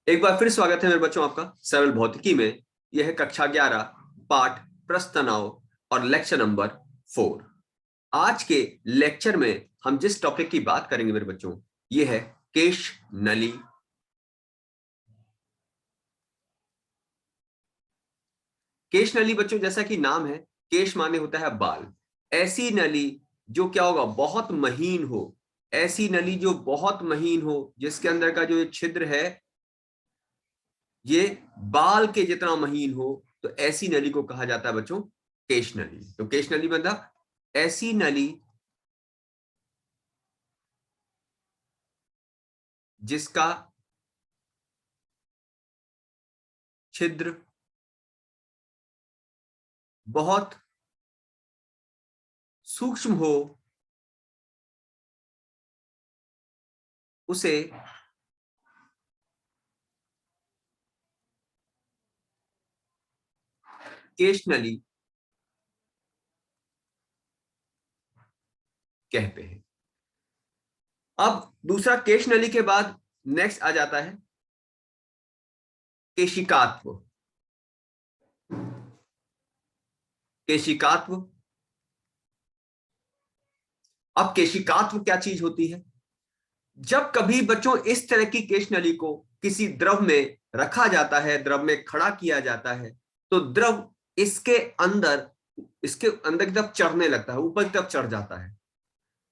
एक बार फिर स्वागत है मेरे बच्चों आपका सरल भौतिकी में। यह है कक्षा 11 पाठ प्रश्न तनाव और लेक्चर नंबर 4। आज के लेक्चर में हम जिस टॉपिक की बात करेंगे मेरे बच्चों, यह है केश नली। केश नली बच्चों, जैसा कि नाम है, केश माने होता है बाल। ऐसी नली जो क्या होगा, बहुत महीन हो। ऐसी नली जो बहुत महीन हो, जिसके अंदर का जो छिद्र है ये बाल के जितना महीन हो, तो ऐसी नली को कहा जाता है बच्चों केश नली। तो केश नली मतलब ऐसी नली जिसका छिद्र बहुत सूक्ष्म हो, उसे केश नली कहते हैं। अब दूसरा केश नली के बाद नेक्स्ट आ जाता है केशिकात्व। केशिकात्व, अब केशिकात्व क्या चीज होती है? जब कभी बच्चों इस तरह की केश नली को किसी द्रव में रखा जाता है, द्रव में खड़ा किया जाता है, तो द्रव इसके अंदर की तरफ चढ़ने लगता है, ऊपर की तरफ चढ़ जाता है।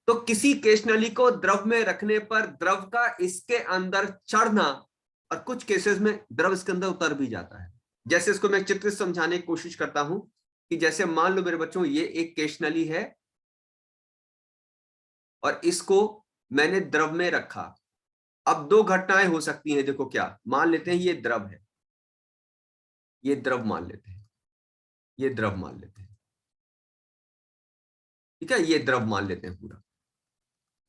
तो किसी केश नली को द्रव में रखने पर द्रव का इसके अंदर चढ़ना, और कुछ केसेस में द्रव इसके अंदर उतर भी जाता है। जैसे इसको मैं चित्र से समझाने की कोशिश करता हूं कि जैसे मान लो मेरे बच्चों, ये एक केश नली है और इसको मैंने द्रव में रखा। अब दो घटनाएं हो सकती हैं। देखो, क्या मान लेते हैं, ये द्रव है, ये द्रव मान लेते हैं, ये द्रव मान लेते हैं, ठीक है, ये द्रव मान लेते हैं पूरा।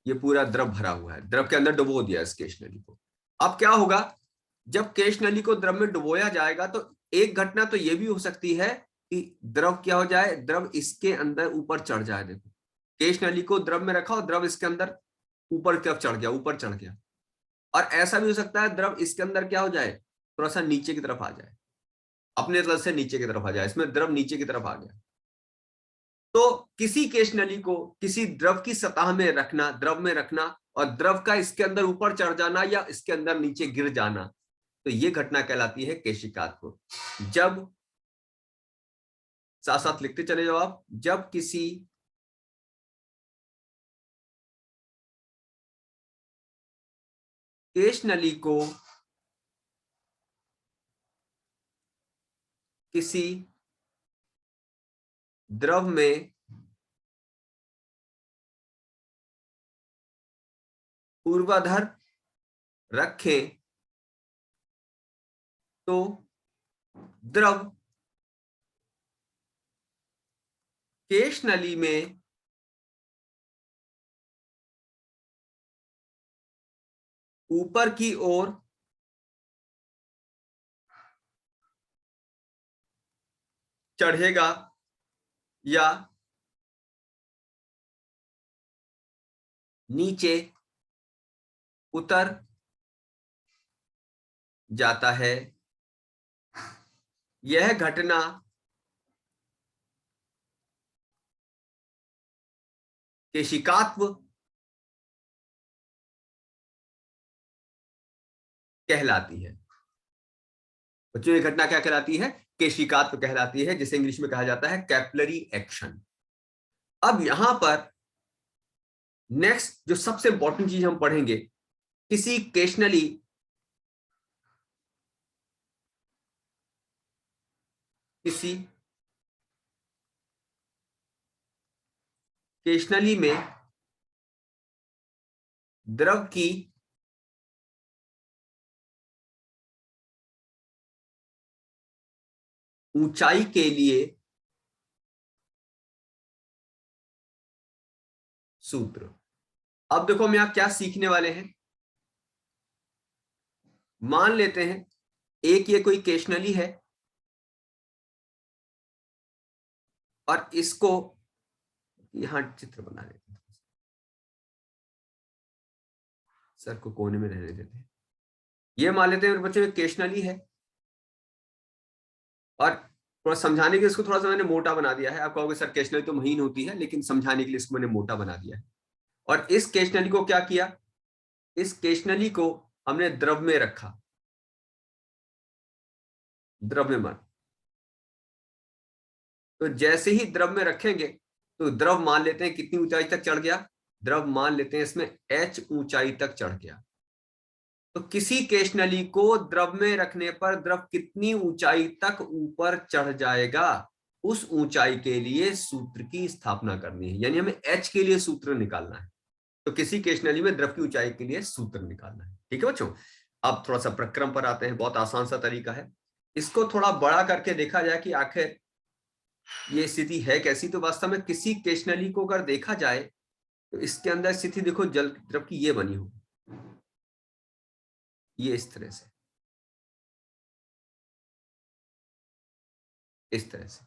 ये पूरा द्रव भरा हुआ है, द्रव के अंदर डुबो दिया इस केश नली को। अब क्या होगा, जब केश नली को द्रव में डुबोया जाएगा तो एक घटना तो ये भी हो सकती है कि द्रव क्या हो जाए, द्रव इसके अंदर ऊपर चढ़ जाए। देखो, केश नली को द्रव में रखा और द्रव इसके अंदर ऊपर की तरफ चढ़ गया, ऊपर चढ़ गया। और ऐसा भी हो सकता है द्रव इसके अंदर क्या हो जाए, थोड़ा सा नीचे की तरफ आ जाए, अपने तल से नीचे की तरफ आ जाए, इसमें द्रव नीचे की तरफ आ गया। तो किसी केश नली को किसी द्रव की सतह में रखना, द्रव में रखना, और द्रव का इसके अंदर ऊपर चढ़ जाना या इसके अंदर नीचे गिर जाना, तो ये घटना कहलाती है केशिकात्व। जब, साथ साथ लिखते चले जाओ आप, जब किसी केश नली को किसी द्रव में ऊर्ध्वाधर रखें तो द्रव केश नली में ऊपर की ओर चढ़ेगा या नीचे उतर जाता है। यह घटना केशिकात्व कहलाती है। बच्चों, ये घटना क्या कहलाती है? केशिकात्व कहलाती है, जिसे इंग्लिश में कहा जाता है कैपिलरी एक्शन। अब यहां पर नेक्स्ट जो सबसे इंपॉर्टेंट चीज हम पढ़ेंगे, किसी किसी केशनली में द्रव की ऊंचाई के लिए सूत्र। अब देखो हम यहां क्या सीखने वाले हैं। मान लेते हैं एक ये कोई केशनली है और इसको यहां चित्र बना लेते हैं, सर को कोने में रहने देते हैं। ये मान लेते हैं मेरे बच्चों केशनली है, और थोड़ा समझाने के लिए इसको थोड़ा सा मैंने मोटा बना दिया है। आप कहोगे सर केशनली तो महीन होती है, लेकिन समझाने के लिए इसको मैंने मोटा बना दिया है। और इस केशनली को क्या किया, इस केशनली को हमने द्रव में रखा, द्रव्यमान। तो जैसे ही द्रव में रखेंगे तो द्रव मान लेते हैं कितनी ऊंचाई तक चढ़ गया, द्रव मान लेते हैं इसमें h ऊंचाई तक चढ़ गया। तो किसी केशनली को द्रव में रखने पर द्रव कितनी ऊंचाई तक ऊपर चढ़ जाएगा, उस ऊंचाई के लिए सूत्र की स्थापना करनी है, यानी हमें h के लिए सूत्र निकालना है। तो किसी केशनली में द्रव की ऊंचाई के लिए सूत्र निकालना है। ठीक है बच्चों, अब थोड़ा सा प्रक्रम पर आते हैं। बहुत आसान सा तरीका है, इसको थोड़ा बड़ा करके देखा जाए कि आखिर ये स्थिति है कैसी। तो वास्तव में किसी केशनली को अगर देखा जाए तो इसके अंदर स्थिति देखो जल द्रव की ये बनी हो, ये इस तरह से, इस तरह से।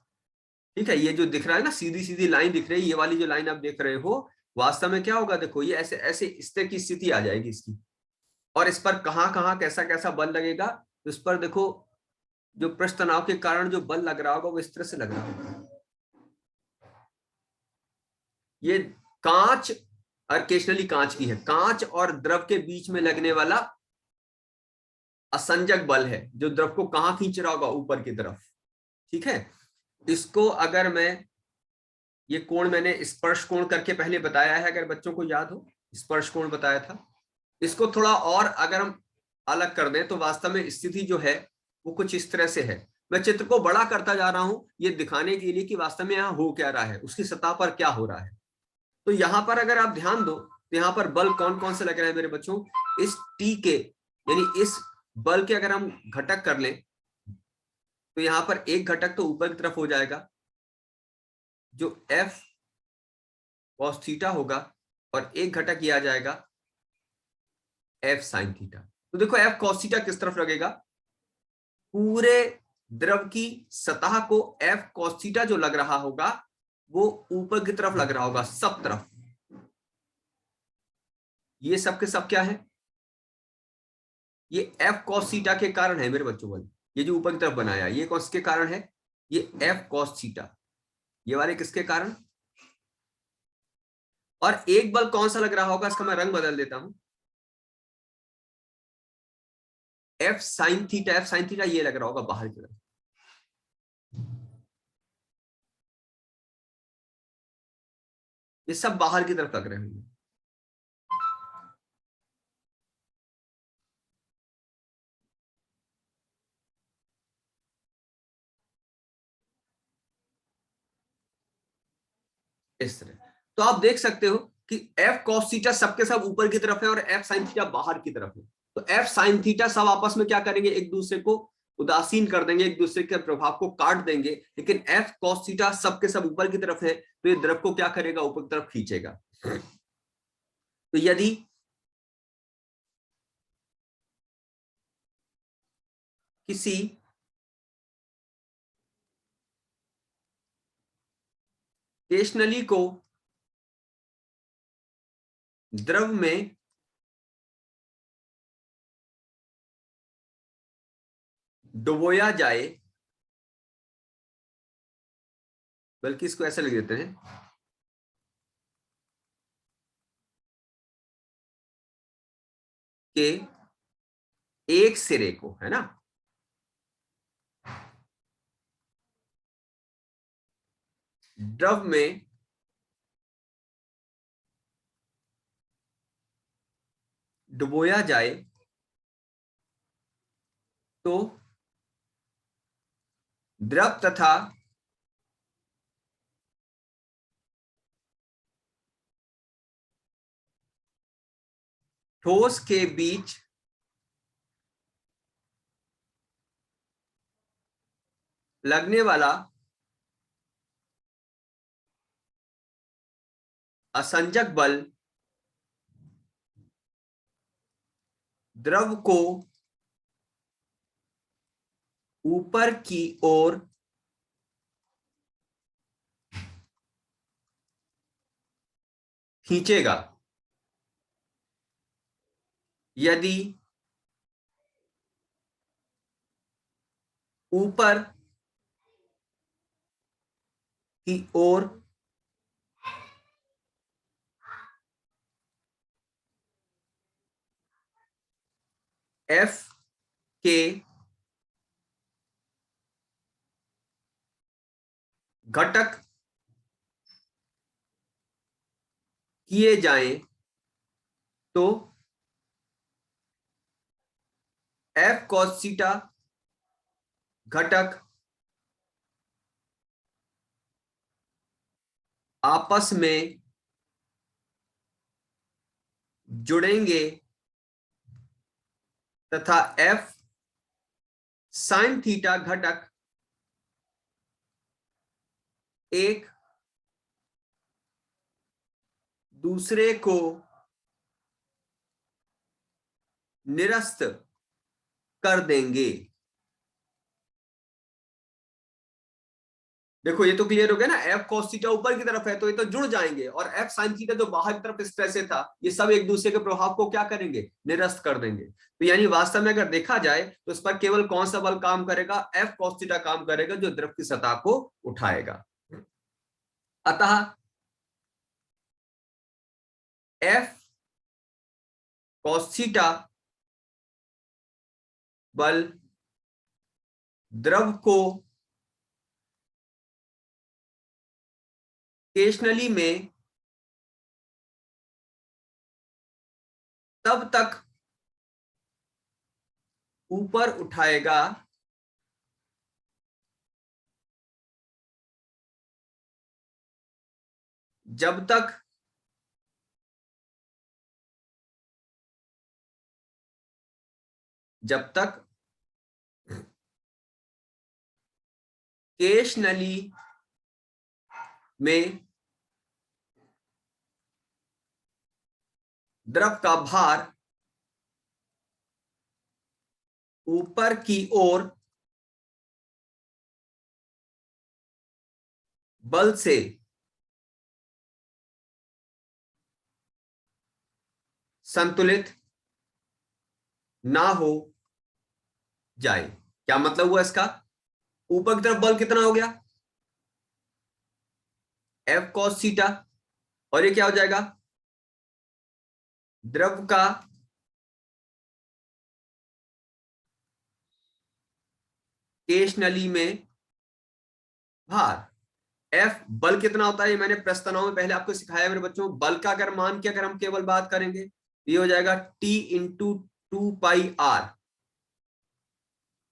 ठीक है, ये जो दिख रहा है ना सीधी सीधी लाइन दिख रही है, ये वाली जो लाइन आप देख रहे हो, वास्तव में क्या होगा देखो, ये ऐसे ऐसे इस तरह की स्थिति आ जाएगी इसकी। और इस पर कहां कहां कैसा कैसा बल लगेगा, तो इस पर देखो जो पृष्ठ तनाव के कारण जो बल लग रहा होगा वो इस तरह से लग रहा होगा। ये कांच, ऑकेजनली कांच की है, कांच और द्रव के बीच में लगने वाला असंजक बल है, जो द्रव को कहां खींच रहा होगा, ऊपर की तरफ। ठीक है, इसको अगर मैं, ये कोण मैंने स्पर्श कोण करके पहले बताया है, अगर बच्चों को याद हो, स्पर्श कोण बताया था। इसको थोड़ा और अगर हम अलग कर दें तो वास्तव में स्थिति जो है वो कुछ इस तरह से है। मैं चित्र को बड़ा करता जा रहा हूं ये दिखाने के लिए कि वास्तव में यहाँ हो क्या रहा है, उसकी सतह पर क्या हो रहा है। तो यहां पर अगर आप ध्यान दो तो यहाँ पर बल कौन कौन से लग रहे हैं मेरे बच्चों, इस टी के, यानी इस बल के अगर हम घटक कर लें तो यहाँ पर एक घटक तो ऊपर की तरफ हो जाएगा जो एफ कॉस थीटा होगा, और एक घटक ये आ जाएगा एफ साइन थीटा। तो देखो एफ कॉस थीटा किस तरफ लगेगा, पूरे द्रव की सतह को एफ कॉस थीटा जो लग रहा होगा वो ऊपर की तरफ लग रहा होगा, सब तरफ। ये सब के सब क्या है, ये एफ कॉस थीटा के कारण है मेरे बच्चों बल। ये जो ऊपर की तरफ बनाया ये कौन के कारण है, ये एफ कॉस थीटा, ये वाले किसके कारण। और एक बल कौन सा लग रहा होगा, इसका मैं रंग बदल देता हूं, F sine theta. F sine theta ये लग रहा होगा बाहर की तरफ। ये सब बाहर की तरफ लग रहे होंगे। इस तरह तो आप देख सकते हो कि एफ कॉस थीटा सबके सब ऊपर की तरफ है और एफ साइन थीटा बाहर की तरफ है। तो एफ साइन थीटा सब आपस में क्या करेंगे, एक दूसरे को उदासीन कर देंगे, एक दूसरे के प्रभाव को काट देंगे। लेकिन एफ कॉस थीटा सबके सब ऊपर की तरफ है तो ये द्रव को क्या करेगा, ऊपर की तरफ खींचेगा। तो यदि किसी स्टेशनरी को द्रव में डुबोया जाए, बल्कि इसको ऐसे लिख देते हैं कि एक सिरे को, है ना, द्रव में डुबोया जाए तो द्रव तथा ठोस के बीच लगने वाला असंजक बल द्रव को ऊपर की ओर खींचेगा। यदि ऊपर की ओर एफ के घटक किए जाएं तो एफ कॉस थीटा घटक आपस में जुड़ेंगे तथा एफ साइन थीटा घटक एक दूसरे को निरस्त कर देंगे। देखो ये तो क्लियर हो गया ना, एफ कॉस थीटा ऊपर की तरफ है तो ये तो जुड़ जाएंगे, और एफ साइन थीटा जो बाहर की तरफ स्ट्रेस से था, ये सब एक दूसरे के प्रभाव को क्या करेंगे, निरस्त कर देंगे। तो यानी वास्तव में अगर देखा जाए तो इस पर केवल कौन सा बल काम करेगा, एफ कॉस थीटा काम करेगा, जो द्रव की सतह को उठाएगा। अतः एफ कॉस थीटा बल द्रव को स्टेशनरी में तब तक ऊपर उठाएगा जब तक केश नली में द्रव का भार ऊपर की ओर बल से संतुलित ना हो जाए। क्या मतलब हुआ इसका, ऊपर की तरफ बल कितना हो गया, एफ कॉस थीटा, और ये क्या हो जाएगा, द्रव का केश नली में भार। एफ बल कितना होता है, ये मैंने प्रश्नों में पहले आपको सिखाया मेरे बच्चों। बल का अगर मान के अगर हम केवल बात करेंगे तो ये हो जाएगा T into 2πr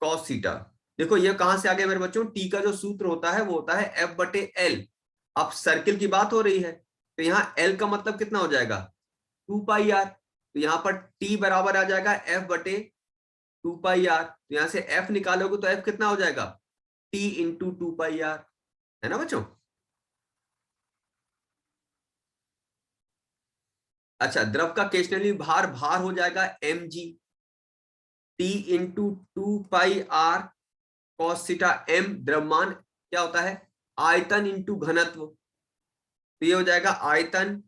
cos theta. देखो ये कहां से आ गया मेरे बच्चों, टी का जो सूत्र होता है वो होता है एफ बटे एल। अब सर्किल की बात हो रही है तो यहाँ एल का मतलब कितना हो जाएगा 2πr, तो यहाँ पर टी बराबर आ जाएगा एफ बटे 2πr। तो यहां से एफ निकालोगे तो एफ कितना हो जाएगा टी इंटू 2πr, है ना बच्चों। अच्छा, द्रव का केशनली भार भार हो जाएगा mg, T into 2πr cos theta. m द्रव्यमान क्या होता है, आयतन इंटू घनत्व, तो ये हो जाएगा आयतन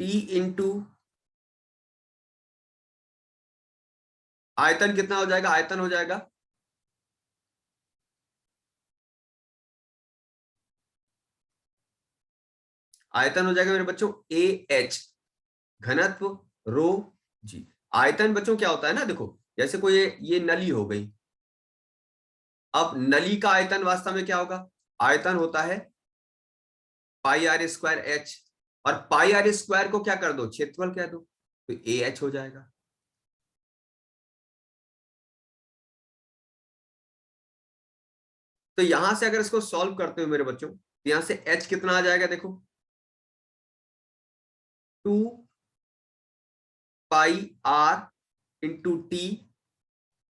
टी इंटू आयतन कितना हो जाएगा, आयतन हो जाएगा आयतन हो जाएगा मेरे बच्चों ए एच, घनत्व रो जी। आयतन बच्चों क्या होता है ना, देखो जैसे कोई ये नली हो गई, अब नली का आयतन वास्तव में क्या होगा, आयतन होता है पाई आर स्क्वायर एच, और पाई आर स्क्वायर को क्या कर दो, क्षेत्रफल कह दो, तो ए एच हो जाएगा। तो यहां से अगर इसको सॉल्व करते हो मेरे बच्चों, तो यहां से एच कितना आ जाएगा, देखो 2πr into T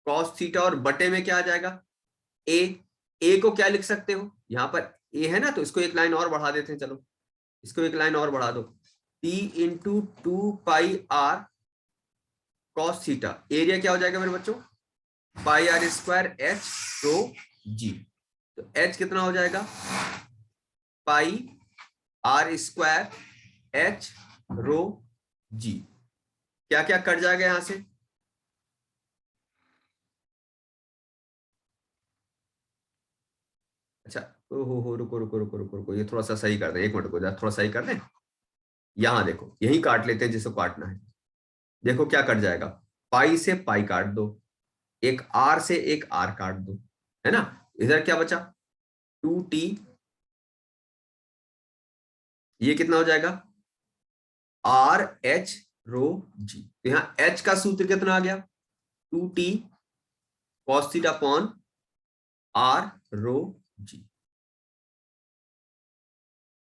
cos theta, और बटे में क्या आ जाएगा ए। ए को क्या लिख सकते हो, यहां पर ए है ना, तो इसको एक लाइन और बढ़ा देते हैं, चलो इसको एक लाइन और बढ़ा दो, T into 2πr cos theta. Area क्या हो जाएगा मेरे बच्चों, पाई are square H row G. तो एच कितना हो जाएगा पाई आर स्क्वायर एच रो जी, क्या क्या कट जाएगा यहां से? अच्छा, हो रुको रुको रुको रुको रुको, ये थोड़ा सा सही कर दें, 1 मिनट को, थोड़ा सही कर दें। यहां देखो, यही काट लेते हैं जिसको काटना है। देखो क्या कट जाएगा, पाई से पाई काट दो, एक आर से एक आर काट दो, है ना। इधर क्या बचा, 2t, ये कितना हो जाएगा, आर एच रो जी। तो यहां एच का सूत्र कितना आ गया, 2t cos theta upon are rho G.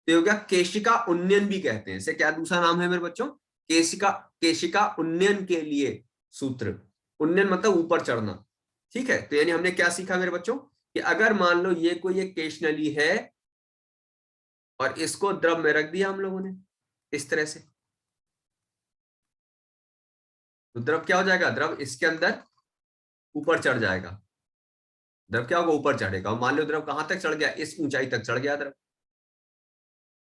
तो ये हो गया केशिका उन्नयन भी कहते हैं इसे, क्या दूसरा नाम है मेरे बच्चों, केशिका, केशिका उन्नयन के लिए सूत्र, उन्नयन मतलब ऊपर चढ़ना। ठीक है, तो यानी हमने क्या सीखा मेरे बच्चों, कि अगर मान लो ये कोई एक केश नली है और इसको द्रव में रख दिया हम लोगों ने इस तरह से, तो द्रव क्या हो जाएगा, द्रव इसके अंदर ऊपर चढ़ जाएगा। द्रव क्या होगा, ऊपर चढ़ेगा। और मान लो द्रव कहां तक चढ़ गया, इस ऊंचाई तक चढ़ गया द्रव।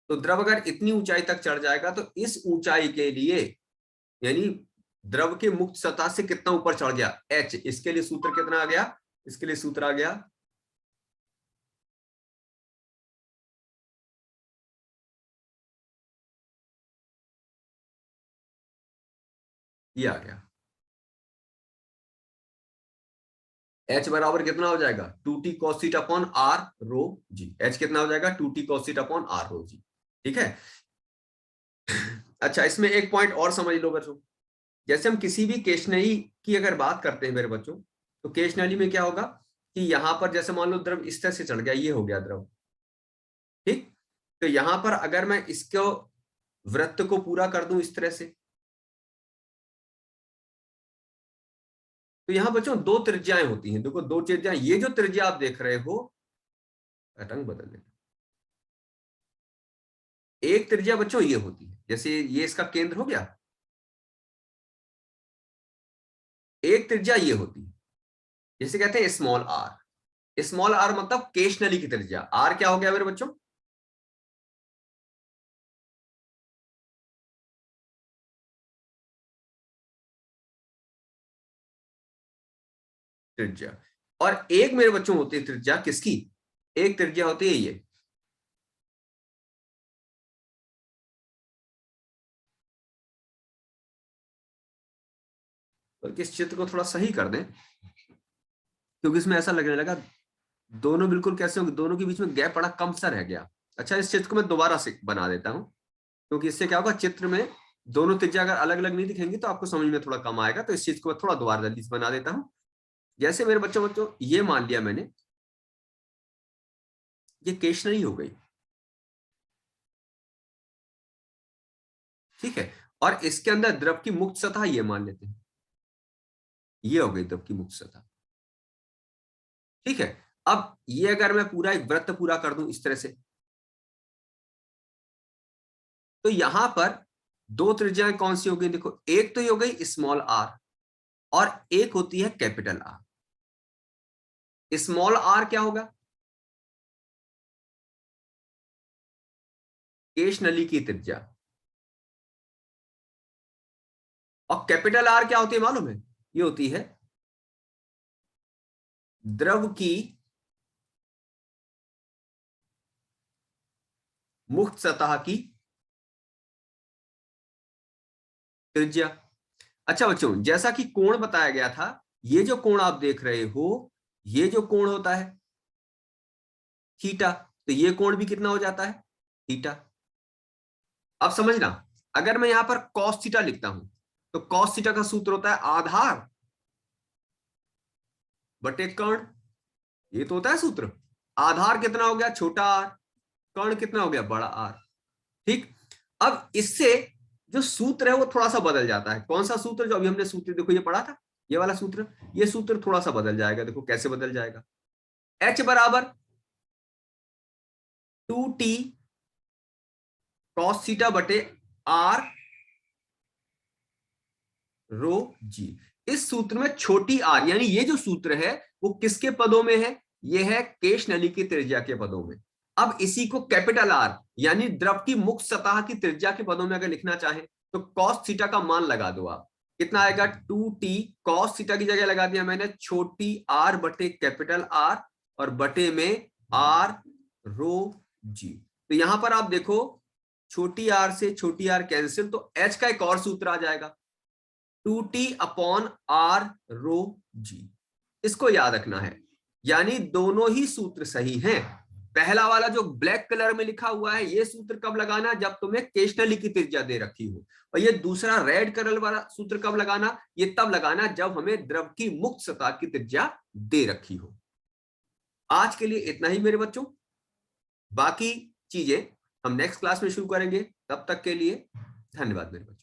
तो द्रव अगर इतनी ऊंचाई तक चढ़ जाएगा तो इस ऊंचाई के लिए, यानी द्रव के मुक्त सतह से कितना ऊपर चढ़ गया, एच, इसके लिए सूत्र कितना आ गया, इसके लिए सूत्र आ गया, ये आ गया, एच बराबर कितना हो जाएगा, 2t cos theta upon are rho g. H कितना हो जाएगा, 2t cos theta upon are rho g. ठीक है। अच्छा, इसमें एक पॉइंट और समझ लो बच्चों, जैसे हम किसी भी केशनली की अगर बात करते हैं मेरे बच्चों, तो केशनली में क्या होगा कि यहां पर जैसे मान लो द्रव इस तरह से चढ़ गया, ये हो गया द्रव, ठीक। तो यहां पर अगर मैं इसको वृत्त को पूरा कर दूं इस तरह से, तो यहां बच्चों दो त्रिज्याएं होती हैं, देखो दो त्रिज्याएं, ये जो त्रिज्या आप देख रहे हो, रंग बदल देना, एक त्रिज्या बच्चों ये होती है, जैसे ये इसका केंद्र हो गया, एक त्रिज्या ये होती है, जिसे कहते हैं स्मॉल आर। स्मॉल आर मतलब केश नली की त्रिज्या। आर क्या हो गया मेरे बच्चों, त्रिज्या। और एक मेरे बच्चों होती है त्रिज्या किसकी, एक त्रिज्या होती है ये, बल्कि इस चित्र को थोड़ा सही कर दें, क्योंकि इसमें ऐसा लगने लगा दोनों बिल्कुल कैसे होंगे, दोनों के बीच में गैप बड़ा कम सा रह गया। अच्छा, इस चित्र को मैं दोबारा से बना देता हूं, क्योंकि इससे क्या होगा, चित्र में दोनों त्रिज्या अगर अलग अलग नहीं दिखेंगी तो आपको समझ में थोड़ा कम आएगा। तो इस चीज को मैं थोड़ा दोबारा जल्दी से बना देता हूं। जैसे मेरे बच्चों बच्चों ये मान लिया मैंने, ये केशनरी हो गई, ठीक है। और इसके अंदर द्रव की मुक्त सतह ये मान लेते हैं, ये हो गई द्रव की मुक्त सतह, ठीक है। अब ये अगर मैं पूरा एक वृत्त पूरा कर दूं इस तरह से, तो यहां पर दो त्रिज्याएं कौन सी हो गई, देखो एक तो ये हो गई स्मॉल आर, और एक होती है कैपिटल आर। स्मॉल आर क्या होगा, केश नली की त्रिज्या। और कैपिटल आर क्या होती है मालूम है, ये होती है द्रव की मुक्त सतह की त्रिज्या। अच्छा बच्चों, जैसा कि कोण बताया गया था, ये जो कोण आप देख रहे हो, ये जो कोण होता है थीटा, तो ये कोण भी कितना हो जाता है, थीटा। अब समझना, अगर मैं यहां पर cos थीटा लिखता हूं, तो cos थीटा का सूत्र होता है आधार बटे कर्ण, ये तो होता है सूत्र। आधार कितना हो गया, छोटा आर, कर्ण कितना हो गया, बड़ा आर, ठीक। अब इससे जो सूत्र है वो थोड़ा सा बदल जाता है। कौन सा सूत्र, जो अभी हमने सूत्र देखो ये पढ़ा था, ये वाला सूत्र, ये सूत्र थोड़ा सा बदल जाएगा। देखो कैसे बदल जाएगा, एच बराबर 2t कॉस थीटा बटे आर रो जी। इस सूत्र में छोटी आर, यानी ये जो सूत्र है वो किसके पदों में है, ये है केश नली की त्रिज्या के पदों में। अब इसी को कैपिटल आर यानी द्रव की मुक्त सतह की त्रिज्या के पदों में अगर लिखना चाहे, तो कॉस थीटा का मान लगा दो आप, कितना आएगा 2t कॉस थीटा की जगह लगा दिया मैंने छोटी r बटे कैपिटल R और बटे में r रो g। तो यहां पर आप देखो छोटी r से छोटी r कैंसिल, तो h का एक और सूत्र आ जाएगा 2t अपॉन r रो g। इसको याद रखना है, यानी दोनों ही सूत्र सही हैं। पहला वाला जो ब्लैक कलर में लिखा हुआ है ये सूत्र कब लगाना, जब तुम्हें केशनली की त्रिज्या दे रखी हो, और ये दूसरा रेड कलर वाला सूत्र कब लगाना, ये तब लगाना जब हमें द्रव की मुक्त सतह की त्रिज्या दे रखी हो। आज के लिए इतना ही मेरे बच्चों, बाकी चीजें हम नेक्स्ट क्लास में शुरू करेंगे। तब तक के लिए धन्यवाद मेरे बच्चों।